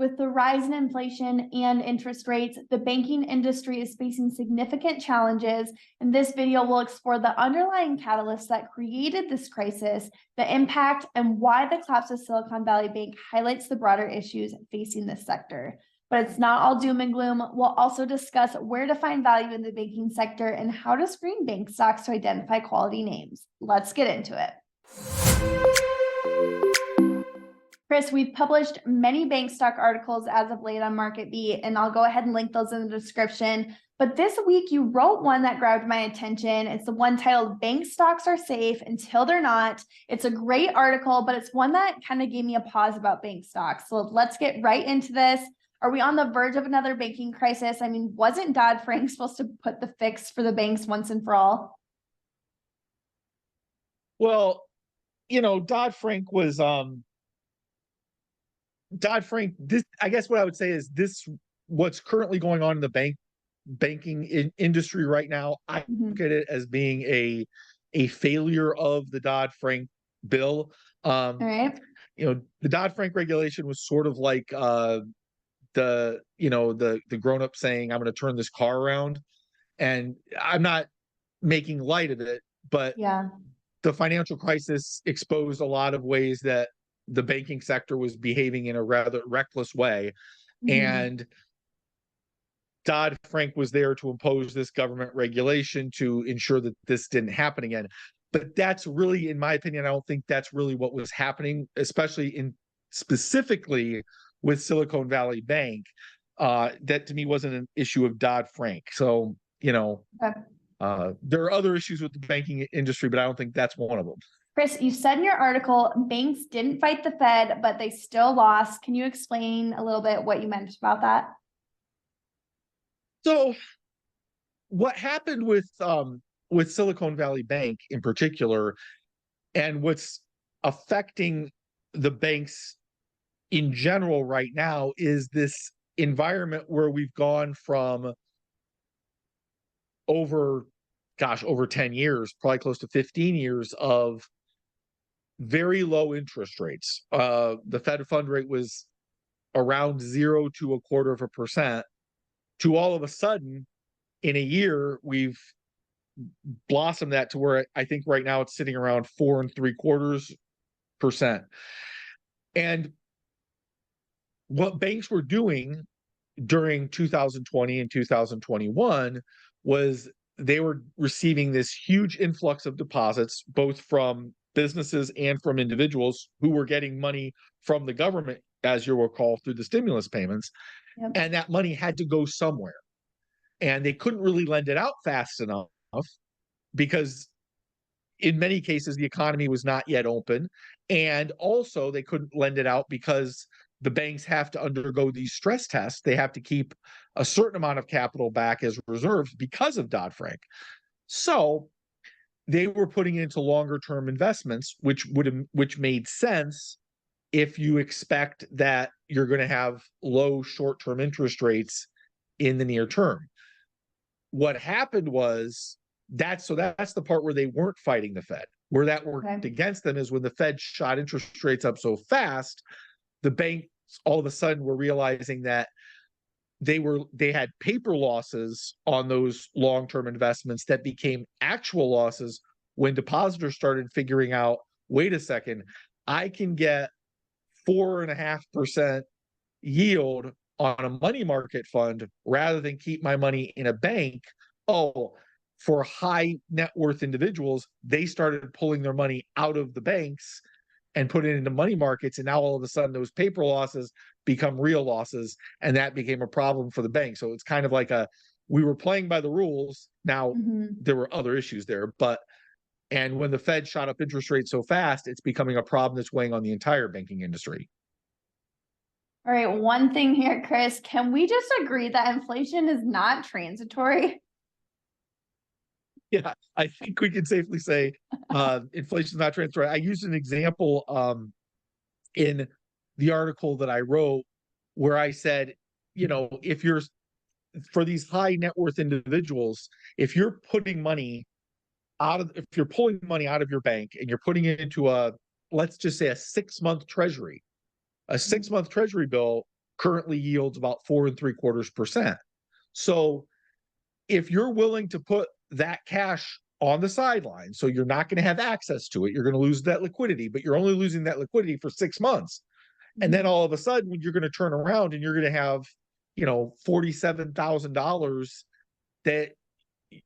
With the rise in inflation and interest rates, the banking industry is facing significant challenges. And this video will explore the underlying catalysts that created this crisis, the impact, and why the collapse of Silicon Valley Bank highlights the broader issues facing this sector. But it's not all doom and gloom. We'll also discuss where to find value in the banking sector and how to screen bank stocks to identify quality names. Let's get into it. Chris, we've published many bank stock articles as of late on MarketBeat, and I'll go ahead and link those in the description. But this week you wrote one that grabbed my attention. It's the one titled "Bank Stocks Are Safe Until They're Not." It's a great article, but it's one that kind of gave me a pause about bank stocks. So let's get right into this. Are we on the verge of another banking crisis? I mean, wasn't Dodd-Frank supposed to put the fix for the banks once and for all? Well, Dodd-Frank was Dodd-Frank. This, I guess, what I would say is this: what's currently going on in the banking industry right now. I look at it as being a failure of the Dodd-Frank bill. All right. The Dodd-Frank regulation was sort of like the grown-up saying, "I'm going to turn this car around," and I'm not making light of it, but yeah, the financial crisis exposed a lot of ways that the banking sector was behaving in a rather reckless way. And Dodd-Frank was there to impose this government regulation to ensure that this didn't happen again. But that's really, in my opinion, I don't think that's really what was happening, especially specifically with Silicon Valley Bank. That to me wasn't an issue of Dodd-Frank. So, there are other issues with the banking industry, but I don't think that's one of them. Chris, you said in your article, banks didn't fight the Fed, but they still lost. Can you explain a little bit what you meant about that? So what happened with Silicon Valley Bank in particular, and what's affecting the banks in general right now, is this environment where we've gone from over 10 years, probably close to 15 years of very low interest rates. The Fed fund rate was around 0 to 0.25%, to all of a sudden in a year we've blossomed that to where I think right now it's sitting around 4.75%. And what banks were doing during 2020 and 2021 was they were receiving this huge influx of deposits, both from businesses and from individuals who were getting money from the government, as you'll recall, through the stimulus payments. Yep. And that money had to go somewhere. And they couldn't really lend it out fast enough because in many cases the economy was not yet open. And also they couldn't lend it out because the banks have to undergo these stress tests. They have to keep a certain amount of capital back as reserves because of Dodd-Frank. So they were putting into longer term investments, which made sense if you expect that you're going to have low short-term interest rates in the near term. What happened was that's the part where they weren't fighting the Fed. Where that worked against them is when the Fed shot interest rates up so fast, the banks all of a sudden were realizing that they had paper losses on those long-term investments that became actual losses when depositors started figuring out, wait a second, I can get 4.5% yield on a money market fund rather than keep my money in a bank. Oh, for high net worth individuals, they started pulling their money out of the banks and put it into money markets. And now all of a sudden those paper losses become real losses. And that became a problem for the bank. So it's kind of like we were playing by the rules. Now there were other issues there, and when the Fed shot up interest rates so fast, it's becoming a problem that's weighing on the entire banking industry. All right, one thing here, Chris, can we just agree that inflation is not transitory? Yeah, I think we can safely say inflation is not transitory. I used an example in the article that I wrote where I said, if you're, for these high net worth individuals, if you're pulling money out of your bank and you're putting it into let's just say a 6-month treasury, a 6-month treasury bill currently yields about 4.75%. So if you're willing to put that cash on the sideline, so you're not going to have access to it, you're going to lose that liquidity, but you're only losing that liquidity for 6 months. And then all of a sudden, when you're going to turn around and you're going to have, $47,000 that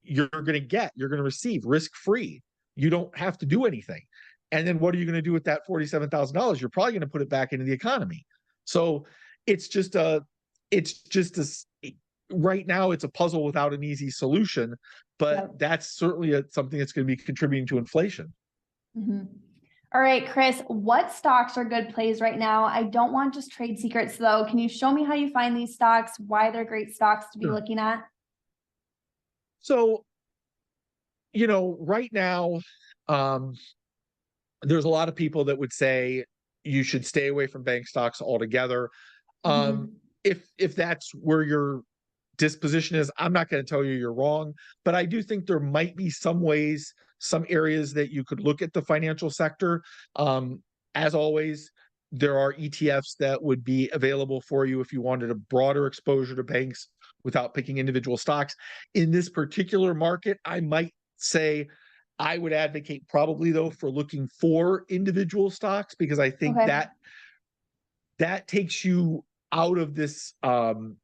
you're going to receive risk free. You don't have to do anything. And then what are you going to do with that $47,000? You're probably going to put it back into the economy. So it's just a, right now it's a puzzle without an easy solution, but Yep. that's certainly something that's going to be contributing to inflation. Mhm. All right, Chris, what stocks are good plays right now? I don't want just trade secrets though. Can you show me how you find these stocks, why they're great stocks to be Sure. looking at? So, right now, um, there's a lot of people that would say you should stay away from bank stocks altogether. Mhm. If that's where your disposition is, I'm not going to tell you you're wrong, but I do think there might be some ways, some areas that you could look at the financial sector. As always, there are ETFs that would be available for you if you wanted a broader exposure to banks without picking individual stocks. In this particular market, I might say I would advocate probably though for looking for individual stocks, because I think Okay. that takes you out of this one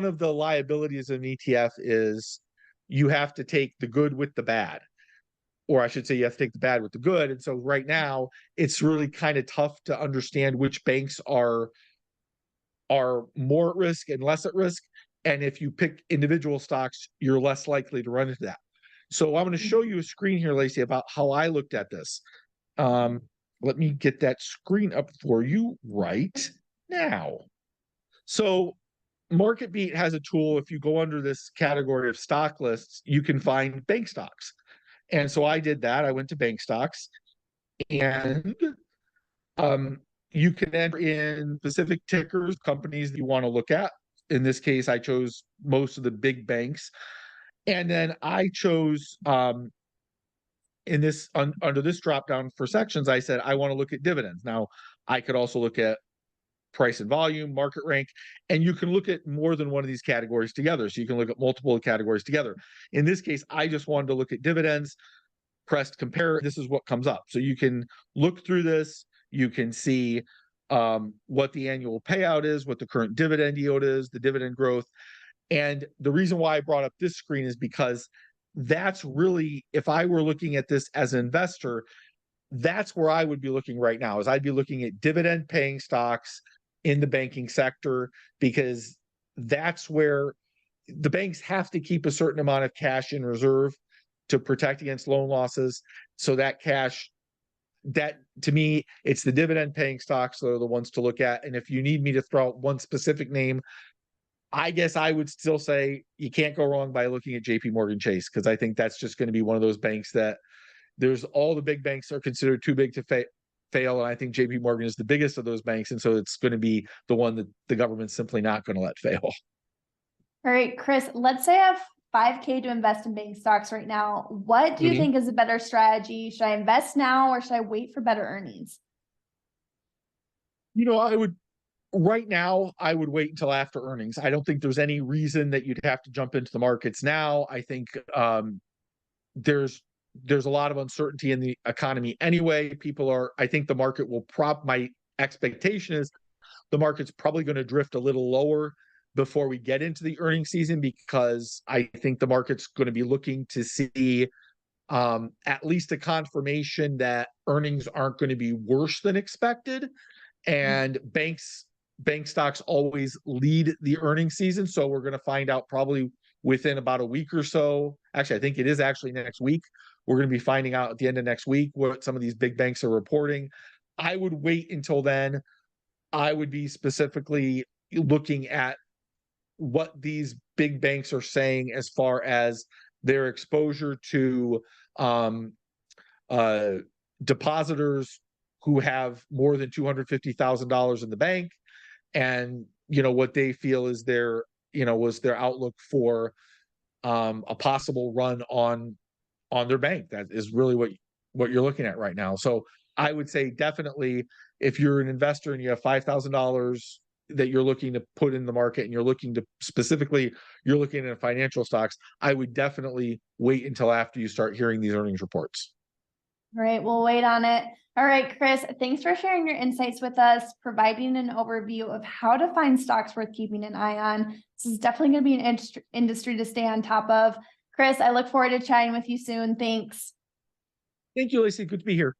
of the liabilities of an ETF is you have to take the good with the bad, or I should say you have to take the bad with the good. And so right now it's really kind of tough to understand which banks are more at risk and less at risk. And if you pick individual stocks, you're less likely to run into that. So I'm going to show you a screen here, Lacey, about how I looked at this. Let me get that screen up for you right now. So MarketBeat has a tool. If you go under this category of stock lists, you can find bank stocks. And so I did that. I went to bank stocks, and you can enter in specific tickers, companies that you want to look at. In this case, I chose most of the big banks. And then I chose under this drop down for sections, I said I want to look at dividends. Now, I could also look at price and volume, market rank, and you can look at more than one of these categories together. So you can look at multiple categories together. In this case, I just wanted to look at dividends, pressed compare. This is what comes up. So you can look through this. You can see what the annual payout is, what the current dividend yield is, the dividend growth. And the reason why I brought up this screen is because that's really, if I were looking at this as an investor, that's where I would be looking right now, is I'd be looking at dividend paying stocks in the banking sector, because that's where the banks have to keep a certain amount of cash in reserve to protect against loan losses. So that cash, that to me, it's the dividend paying stocks that are the ones to look at. And if you need me to throw out one specific name, I guess I would still say you can't go wrong by looking at JP Morgan Chase, because I think that's just going to be one of those banks that there's all the big banks are considered too big to fail. And I think JP Morgan is the biggest of those banks. And so it's going to be the one that the government's simply not going to let fail. All right, Chris, let's say I have 5K to invest in bank stocks right now. What do you think is a better strategy? Should I invest now or should I wait for better earnings? Right now, I would wait until after earnings. I don't think there's any reason that you'd have to jump into the markets now. I think there's a lot of uncertainty in the economy anyway. I think the market will my expectation is the market's probably going to drift a little lower before we get into the earnings season, because I think the market's going to be looking to see at least a confirmation that earnings aren't going to be worse than expected. And bank stocks always lead the earnings season. So we're going to find out probably within about a week or so. Actually, I think it is actually next week. We're going to be finding out at the end of next week what some of these big banks are reporting. I would wait until then. I would be specifically looking at what these big banks are saying as far as their exposure to depositors who have more than $250,000 in the bank, and what they feel is was their outlook for a possible run on their bank. That is really what you're looking at right now. So I would say definitely if you're an investor and you have $5,000 that you're looking to put in the market and you're looking to specifically, you're looking at financial stocks, I would definitely wait until after you start hearing these earnings reports. All right, we'll wait on it. All right, Chris, thanks for sharing your insights with us, providing an overview of how to find stocks worth keeping an eye on. This is definitely going to be an industry to stay on top of. Chris, I look forward to chatting with you soon. Thanks. Thank you, Lacey. Good to be here.